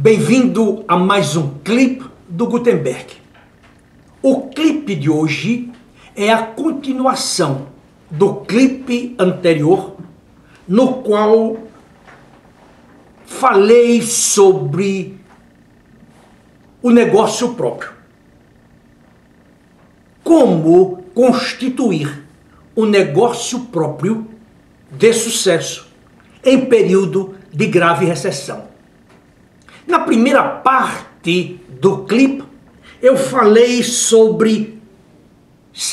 Bem-vindo a mais um clipe do Gutenberg. O clipe de hoje é a continuação do clipe anterior, no qual falei sobre o negócio próprio. Como constituir um negócio próprio de sucesso em período de grave recessão. Na primeira parte do clipe, eu falei sobre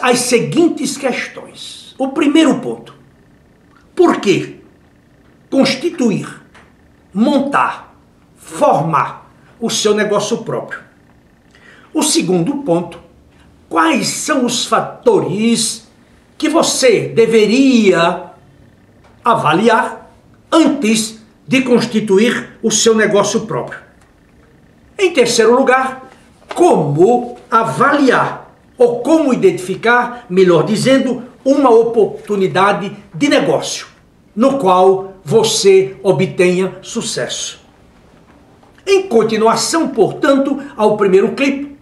as seguintes questões. O primeiro ponto: por que constituir, montar, formar o seu negócio próprio? O segundo ponto: quais são os fatores que você deveria avaliar antes de constituir o seu negócio próprio? Em terceiro lugar, como avaliar ou como identificar, melhor dizendo, uma oportunidade de negócio no qual você obtenha sucesso. Em continuação, portanto, ao primeiro clipe,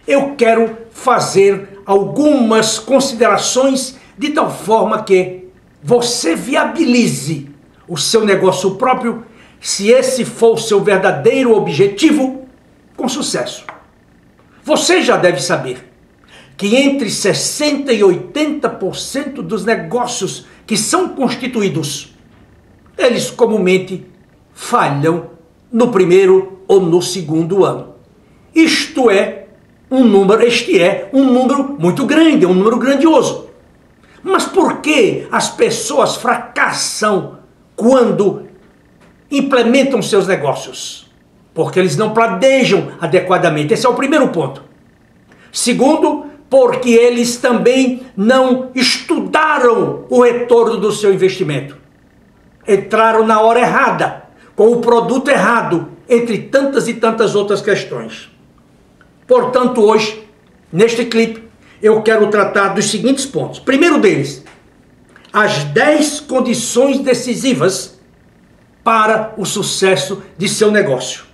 eu quero fazer algumas considerações de tal forma que você viabilize o seu negócio próprio, se esse for o seu verdadeiro objetivo, com sucesso. Você já deve saber que entre 60% e 80% dos negócios que são constituídos, eles comumente falham no primeiro ou no segundo ano. Este é um número muito grande, é um número grandioso. Mas por que as pessoas fracassam quando implementam seus negócios? Porque eles não planejam adequadamente. Esse é o primeiro ponto. Segundo, porque eles também não estudaram o retorno do seu investimento. Entraram na hora errada, com o produto errado, entre tantas e tantas outras questões. Portanto, hoje, neste clipe, eu quero tratar dos seguintes pontos. Primeiro deles, as 10 condições decisivas para o sucesso de seu negócio.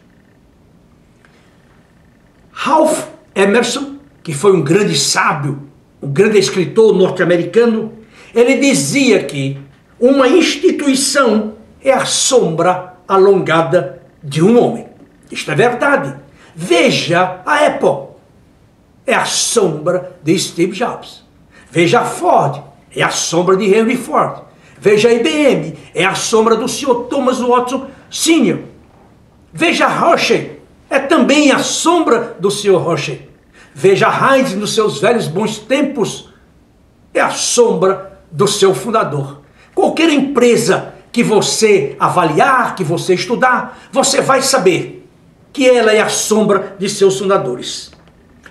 Ralph Emerson, que foi um grande sábio, um grande escritor norte-americano, ele dizia que uma instituição é a sombra alongada de um homem. Isto é verdade. Veja a Apple, é a sombra de Steve Jobs. Veja a Ford, é a sombra de Henry Ford. Veja a IBM, é a sombra do Sr. Thomas Watson Sr. Veja a Hershey, é também a sombra do Sr. Hershey. Veja a Heinz nos seus velhos bons tempos, é a sombra do seu fundador. Qualquer empresa que você avaliar, que você estudar, você vai saber que ela é a sombra de seus fundadores.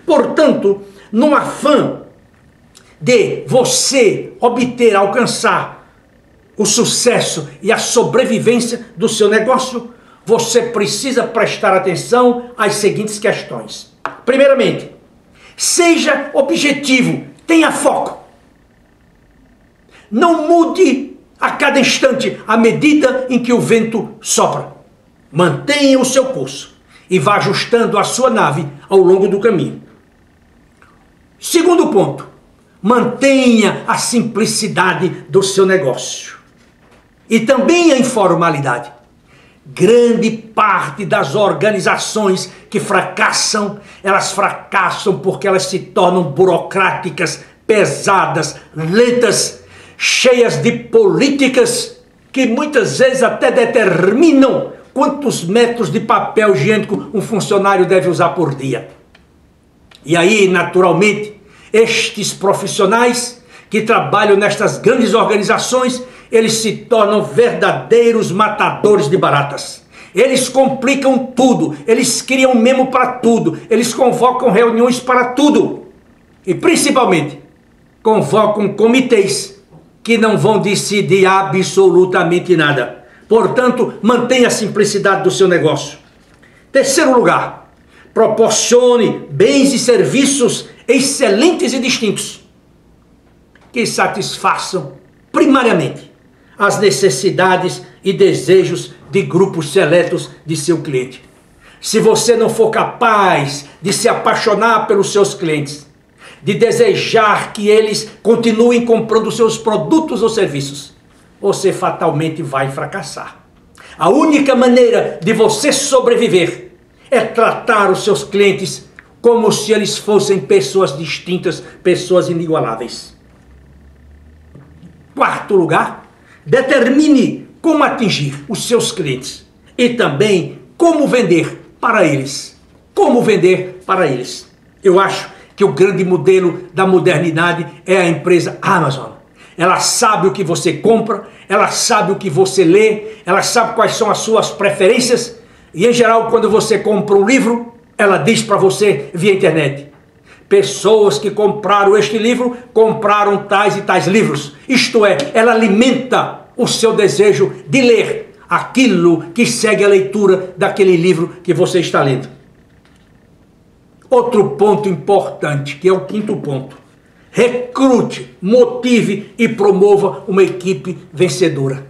Portanto, no afã de você obter, alcançar o sucesso e a sobrevivência do seu negócio, você precisa prestar atenção às seguintes questões. Primeiramente, seja objetivo, tenha foco. Não mude a cada instante à medida em que o vento sopra. Mantenha o seu curso e vá ajustando a sua nave ao longo do caminho. Segundo ponto, mantenha a simplicidade do seu negócio e também a informalidade. Grande parte das organizações que fracassam, elas fracassam porque elas se tornam burocráticas, pesadas, lentas, cheias de políticas que muitas vezes até determinam quantos metros de papel higiênico um funcionário deve usar por dia. E aí, naturalmente, estes profissionais que trabalham nestas grandes organizações, eles se tornam verdadeiros matadores de baratas. Eles complicam tudo, eles criam memo para tudo, eles convocam reuniões para tudo. E principalmente, convocam comitês que não vão decidir absolutamente nada. Portanto, mantenha a simplicidade do seu negócio. Terceiro lugar, proporcione bens e serviços excelentes e distintos que satisfaçam primariamente as necessidades e desejos de grupos seletos de seu cliente. se você não for capaz de se apaixonar pelos seus clientes, de desejar que eles continuem comprando seus produtos ou serviços, você fatalmente vai fracassar. A única maneira de você sobreviver é tratar os seus clientes como se eles fossem pessoas distintas, pessoas inigualáveis. Quarto lugar, determine como atingir os seus clientes e também como vender para eles. Como vender para eles. Eu acho que o grande modelo da modernidade é a empresa Amazon. Ela sabe o que você compra, ela sabe o que você lê, ela sabe quais são as suas preferências e, em geral, quando você compra um livro, ela diz para você via internet: pessoas que compraram este livro, compraram tais e tais livros. Isto é, ela alimenta o seu desejo de ler aquilo que segue a leitura daquele livro que você está lendo. Outro ponto importante, que é o quinto ponto: recrute, motive e promova uma equipe vencedora.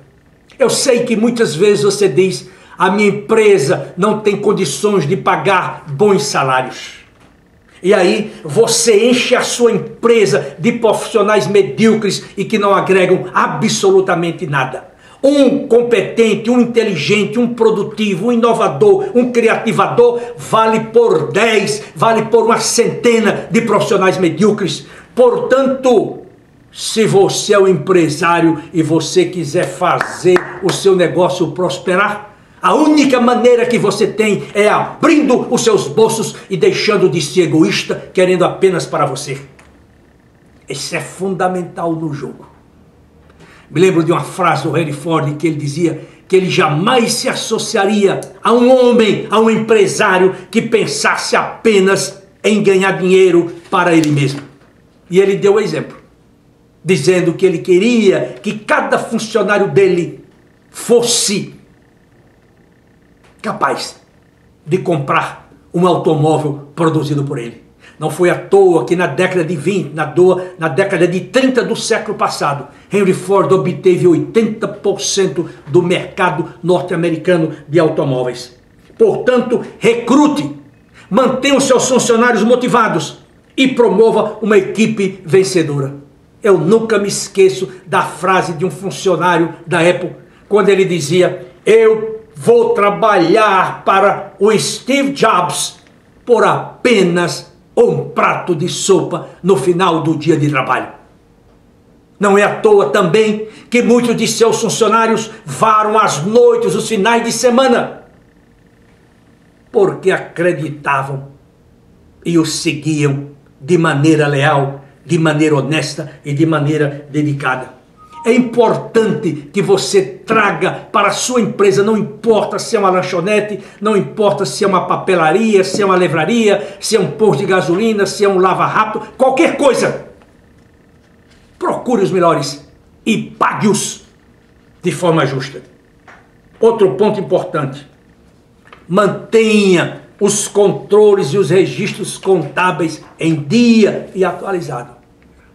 Eu sei que muitas vezes você diz: a minha empresa não tem condições de pagar bons salários. E aí você enche a sua empresa de profissionais medíocres e que não agregam absolutamente nada. Um competente, um inteligente, um produtivo, um inovador, um criativador vale por 10, vale por uma centena de profissionais medíocres. Portanto, se você é um empresário e você quiser fazer o seu negócio prosperar, a única maneira que você tem é abrindo os seus bolsos e deixando de ser egoísta, querendo apenas para você. Isso é fundamental no jogo. Me lembro de uma frase do Henry Ford que ele dizia que ele jamais se associaria a um homem, a um empresário que pensasse apenas em ganhar dinheiro para ele mesmo. E ele deu o exemplo, dizendo que ele queria que cada funcionário dele fosse capaz de comprar um automóvel produzido por ele. Não foi à toa que na década de 20, na década de 30 do século passado, Henry Ford obteve 80% do mercado norte-americano de automóveis. Portanto, recrute, mantenha os seus funcionários motivados e promova uma equipe vencedora. Eu nunca me esqueço da frase de um funcionário da Apple, quando ele dizia: eu vou trabalhar para o Steve Jobs por apenas um prato de sopa no final do dia de trabalho. Não é à toa também que muitos de seus funcionários varam as noites, os finais de semana, porque acreditavam e o seguiam de maneira leal, de maneira honesta e de maneira dedicada. É importante que você traga para a sua empresa, não importa se é uma lanchonete, não importa se é uma papelaria, se é uma livraria, se é um posto de gasolina, se é um lava-rápido, qualquer coisa. Procure os melhores e pague-os de forma justa. Outro ponto importante: mantenha os controles e os registros contábeis em dia e atualizado,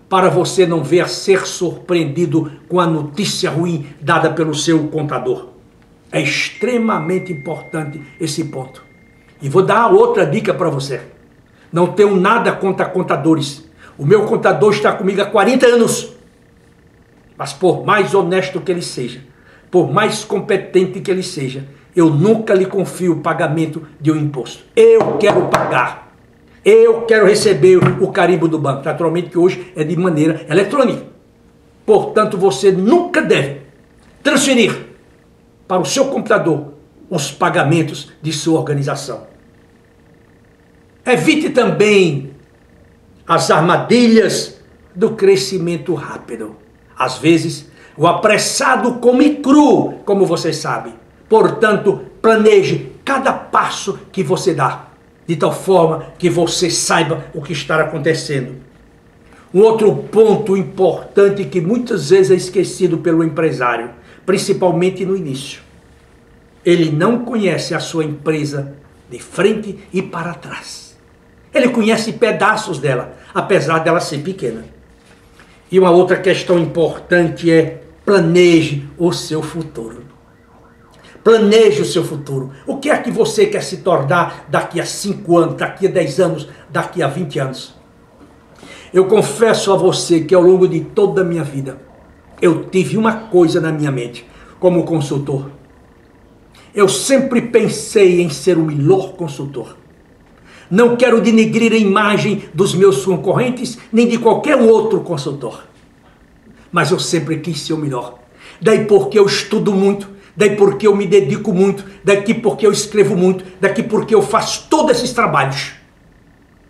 para você não ver ser surpreendido com a notícia ruim dada pelo seu contador. É extremamente importante esse ponto. E vou dar outra dica para você. Não tenho nada contra contadores. O meu contador está comigo há 40 anos. Mas por mais honesto que ele seja, por mais competente que ele seja, eu nunca lhe confio o pagamento de um imposto. Eu quero pagar. Eu quero receber o carimbo do banco. Naturalmente que hoje é de maneira eletrônica. Portanto, você nunca deve transferir para o seu computador os pagamentos de sua organização. Evite também as armadilhas do crescimento rápido. Às vezes, o apressado come cru, como você sabe. Portanto, planeje cada passo que você dá, de tal forma que você saiba o que está acontecendo. Um outro ponto importante que muitas vezes é esquecido pelo empresário, principalmente no início: ele não conhece a sua empresa de frente e para trás. Ele conhece pedaços dela, apesar dela ser pequena. E uma outra questão importante é: planeje o seu futuro. Planeje o seu futuro. O que é que você quer se tornar daqui a 5 anos, daqui a 10 anos, daqui a 20 anos? Eu confesso a você que ao longo de toda a minha vida, eu tive uma coisa na minha mente, como consultor. Eu sempre pensei em ser o melhor consultor. Não quero denegrir a imagem dos meus concorrentes, nem de qualquer outro consultor. Mas eu sempre quis ser o melhor. Daí porque eu estudo muito, daí porque eu me dedico muito, daqui porque eu escrevo muito, daqui porque eu faço todos esses trabalhos.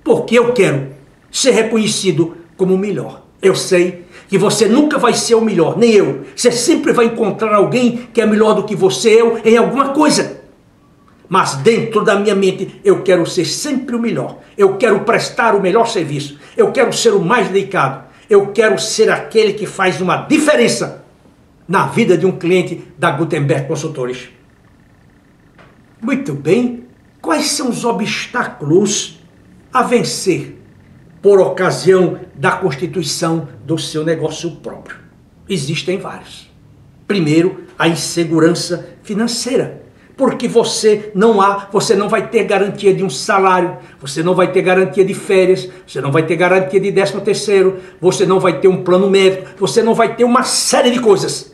Porque eu quero ser reconhecido como o melhor. Eu sei que você nunca vai ser o melhor, nem eu. Você sempre vai encontrar alguém que é melhor do que você, eu, em alguma coisa. Mas dentro da minha mente, eu quero ser sempre o melhor. Eu quero prestar o melhor serviço. Eu quero ser o mais dedicado. Eu quero ser aquele que faz uma diferença na vida de um cliente da Gutenberg Consultores. Muito bem. Quais são os obstáculos a vencer por ocasião da constituição do seu negócio próprio? Existem vários. Primeiro, a insegurança financeira. Porque você não vai ter garantia de um salário, você não vai ter garantia de férias, você não vai ter garantia de 13º, você não vai ter um plano médico, você não vai ter uma série de coisas.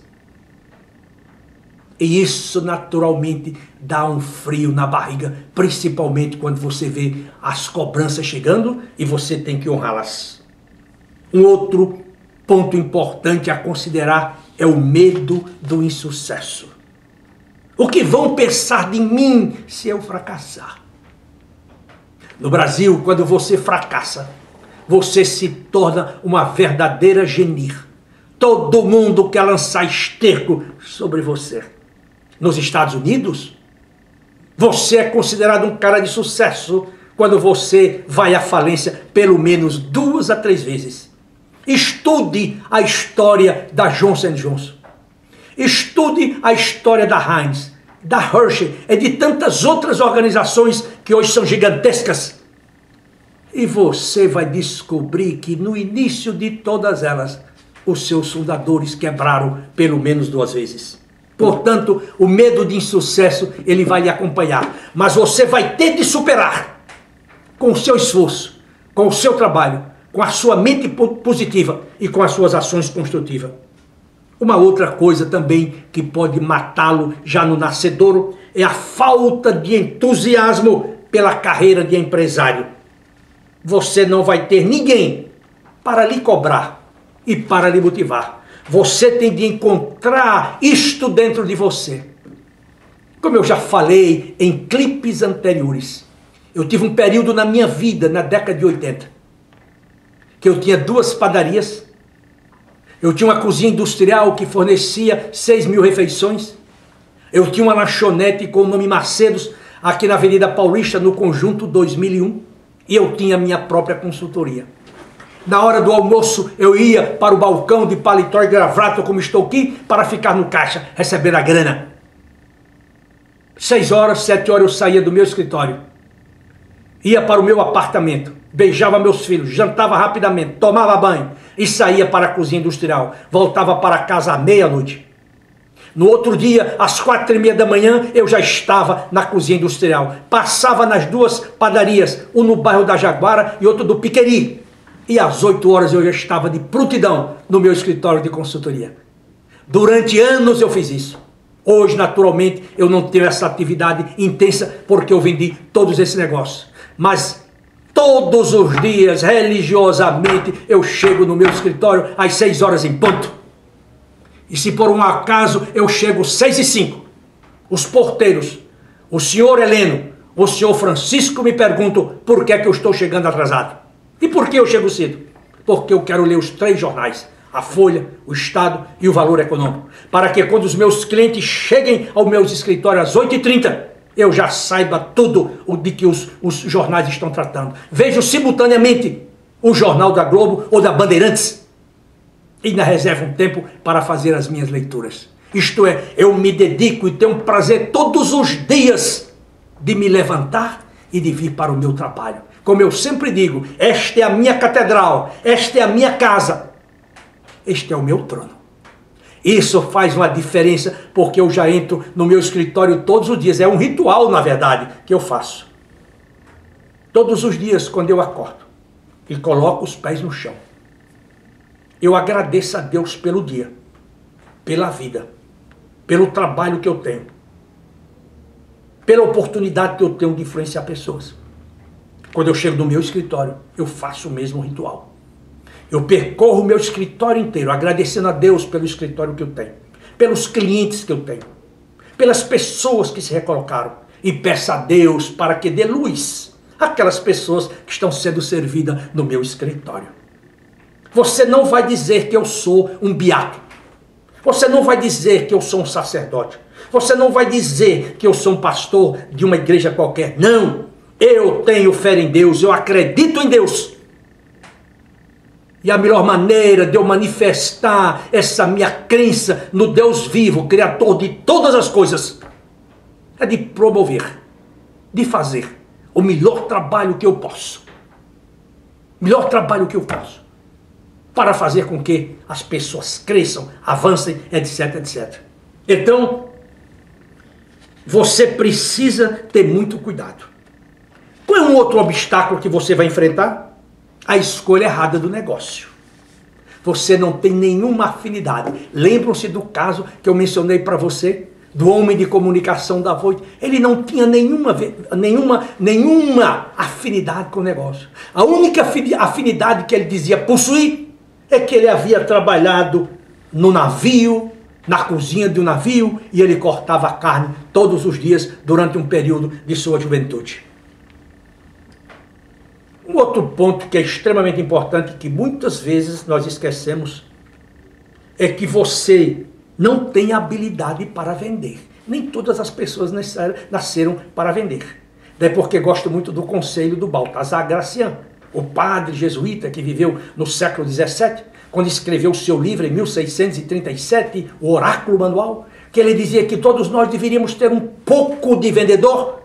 E isso naturalmente dá um frio na barriga, principalmente quando você vê as cobranças chegando e você tem que honrá-las. Um outro ponto importante a considerar é o medo do insucesso. O que vão pensar de mim se eu fracassar? No Brasil, quando você fracassa, você se torna uma verdadeira genir. Todo mundo quer lançar esterco sobre você. Nos Estados Unidos, você é considerado um cara de sucesso quando você vai à falência pelo menos 2 a 3 vezes. Estude a história da Johnson & Johnson. Estude a história da Heinz, da Hershey e de tantas outras organizações que hoje são gigantescas. E você vai descobrir que no início de todas elas, os seus fundadores quebraram pelo menos 2 vezes. Portanto, o medo de insucesso, ele vai lhe acompanhar. Mas você vai ter de superar com o seu esforço, com o seu trabalho, com a sua mente positiva e com as suas ações construtivas. Uma outra coisa também que pode matá-lo já no nascedouro é a falta de entusiasmo pela carreira de empresário. Você não vai ter ninguém para lhe cobrar e para lhe motivar. Você tem de encontrar isto dentro de você. Como eu já falei em clipes anteriores, eu tive um período na minha vida, na década de 80, que eu tinha 2 padarias, eu tinha uma cozinha industrial que fornecia 6.000 refeições, eu tinha uma lanchonete com o nome Macedos, aqui na Avenida Paulista, no Conjunto 2001, e eu tinha minha própria consultoria. Na hora do almoço, eu ia para o balcão de paletó e gravata, como estou aqui, para ficar no caixa, receber a grana. 6 horas, 7 horas eu saía do meu escritório, ia para o meu apartamento, beijava meus filhos, jantava rapidamente, tomava banho e saía para a cozinha industrial. Voltava para casa à meia-noite. No outro dia, às 4h30 da manhã, eu já estava na cozinha industrial. Passava nas 2 padarias, um no bairro da Jaguara e outro do Piqueri. E às 8 horas eu já estava de prontidão no meu escritório de consultoria. Durante anos eu fiz isso. Hoje, naturalmente, eu não tenho essa atividade intensa porque eu vendi todos esses negócios. Mas todos os dias, religiosamente, eu chego no meu escritório às 6 horas em ponto. E se por um acaso eu chego 6h05, os porteiros, o senhor Heleno, o senhor Francisco me perguntam por que é que eu estou chegando atrasado. E por que eu chego cedo? Porque eu quero ler os 3 jornais, a Folha, o Estado e o Valor Econômico, para que quando os meus clientes cheguem aos meus escritórios às 8h30, eu já saiba tudo o de que os jornais estão tratando. Vejo simultaneamente o Jornal da Globo ou da Bandeirantes e ainda reservo um tempo para fazer as minhas leituras. Isto é, eu me dedico e tenho prazer todos os dias de me levantar e de vir para o meu trabalho. Como eu sempre digo, esta é a minha catedral, esta é a minha casa, este é o meu trono. Isso faz uma diferença, porque eu já entro no meu escritório todos os dias. É um ritual, na verdade, que eu faço. Todos os dias, quando eu acordo e coloco os pés no chão, eu agradeço a Deus pelo dia, pela vida, pelo trabalho que eu tenho, pela oportunidade que eu tenho de influenciar pessoas. Quando eu chego no meu escritório, eu faço o mesmo ritual. Eu percorro o meu escritório inteiro, agradecendo a Deus pelo escritório que eu tenho, pelos clientes que eu tenho, pelas pessoas que se recolocaram, e peço a Deus para que dê luz àquelas pessoas que estão sendo servidas no meu escritório. Você não vai dizer que eu sou um beato. Você não vai dizer que eu sou um sacerdote. Você não vai dizer que eu sou um pastor de uma igreja qualquer. Não! Eu tenho fé em Deus, eu acredito em Deus. E a melhor maneira de eu manifestar essa minha crença no Deus vivo, Criador de todas as coisas, é de promover, de fazer o melhor trabalho que eu posso. Melhor trabalho que eu posso. Para fazer com que as pessoas cresçam, avancem, etc, etc. Então, você precisa ter muito cuidado. Qual é um outro obstáculo que você vai enfrentar? A escolha errada do negócio. Você não tem nenhuma afinidade. Lembram-se do caso que eu mencionei para você? Do homem de comunicação da Voit. Ele não tinha nenhuma afinidade com o negócio. A única afinidade que ele dizia possuir é que ele havia trabalhado no navio, na cozinha de um navio, e ele cortava a carne todos os dias durante um período de sua juventude. Um outro ponto que é extremamente importante, que muitas vezes nós esquecemos, é que você não tem habilidade para vender. Nem todas as pessoas nasceram para vender. Daí porque gosto muito do conselho do Baltazar Gracian, o padre jesuíta que viveu no século XVII, quando escreveu o seu livro em 1637, o Oráculo Manual, que ele dizia que todos nós deveríamos ter um pouco de vendedor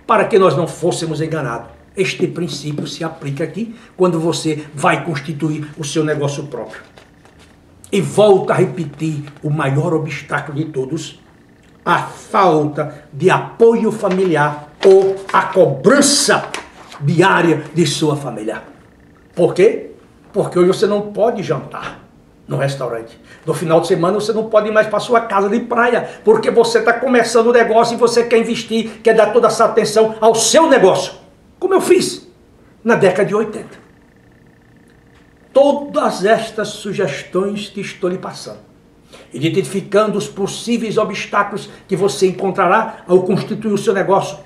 para que nós não fôssemos enganados. Este princípio se aplica aqui quando você vai constituir o seu negócio próprio. E volto a repetir o maior obstáculo de todos, a falta de apoio familiar ou a cobrança diária de sua família. Por quê? Porque hoje você não pode jantar no restaurante. No final de semana você não pode ir mais para sua casa de praia, porque você está começando o negócio e você quer investir, quer dar toda essa atenção ao seu negócio. Como eu fiz na década de 80. Todas estas sugestões que estou lhe passando, identificando os possíveis obstáculos que você encontrará ao constituir o seu negócio,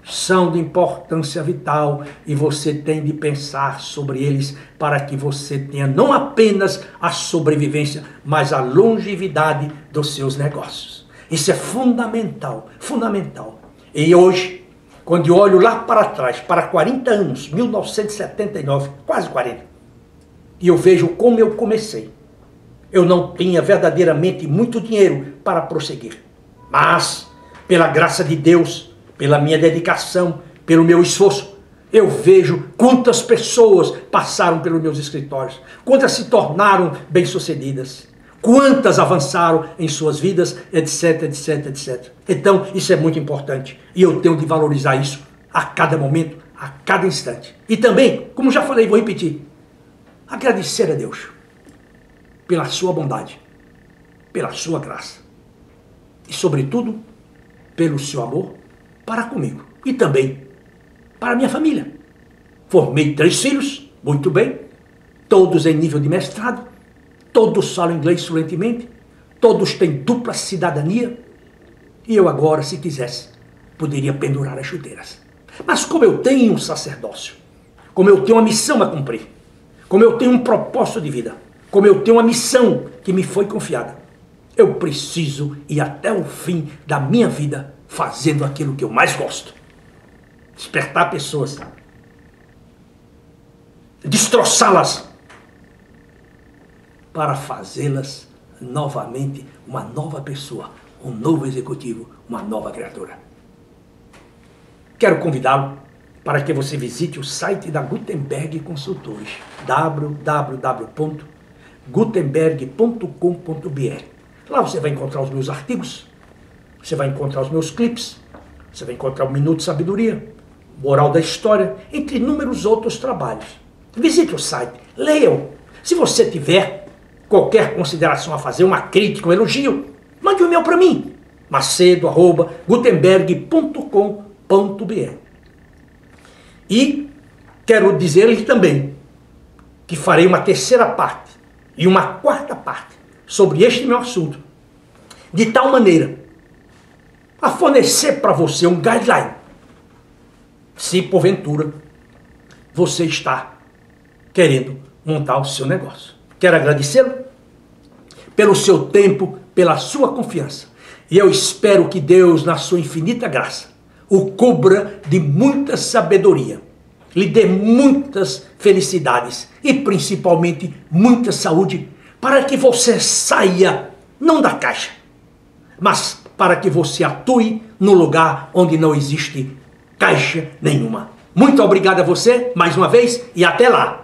são de importância vital e você tem de pensar sobre eles para que você tenha não apenas a sobrevivência, mas a longevidade dos seus negócios. Isso é fundamental, fundamental. E hoje, quando eu olho lá para trás, para 40 anos, 1979, quase 40, e eu vejo como eu comecei, eu não tinha verdadeiramente muito dinheiro para prosseguir. Mas, pela graça de Deus, pela minha dedicação, pelo meu esforço, eu vejo quantas pessoas passaram pelos meus escritórios, quantas se tornaram bem-sucedidas, quantas avançaram em suas vidas, etc, etc, etc. Então, isso é muito importante. E eu tenho de valorizar isso a cada momento, a cada instante. E também, como já falei, vou repetir, agradecer a Deus pela sua bondade, pela sua graça. E, sobretudo, pelo seu amor para comigo. E também para minha família. Formei 3 filhos, muito bem, todos em nível de mestrado, todos falam inglês fluentemente, todos têm dupla cidadania, e eu agora, se quisesse, poderia pendurar as chuteiras. Mas como eu tenho um sacerdócio, como eu tenho uma missão a cumprir, como eu tenho um propósito de vida, como eu tenho uma missão que me foi confiada, eu preciso ir até o fim da minha vida fazendo aquilo que eu mais gosto. Despertar pessoas, destroçá-las, para fazê-las novamente uma nova pessoa, um novo executivo, uma nova criatura. Quero convidá-lo para que você visite o site da Gutenberg Consultores, www.gutenberg.com.br. Lá você vai encontrar os meus artigos, você vai encontrar os meus clipes, você vai encontrar o Minuto de Sabedoria, Moral da História, entre inúmeros outros trabalhos. Visite o site, leia-o. Se você tiver qualquer consideração a fazer, uma crítica, um elogio, mande um e-mail para mim, macedo@gutenberg.com.br. E quero dizer-lhe também que farei uma terceira parte e uma quarta parte sobre este meu assunto, de tal maneira a fornecer para você um guideline, se porventura você está querendo montar o seu negócio. Quero agradecê-lo pelo seu tempo, pela sua confiança. E eu espero que Deus, na sua infinita graça, o cubra de muita sabedoria, lhe dê muitas felicidades e principalmente muita saúde, para que você saia, não da caixa, mas para que você atue no lugar onde não existe caixa nenhuma. Muito obrigado a você, mais uma vez, e até lá!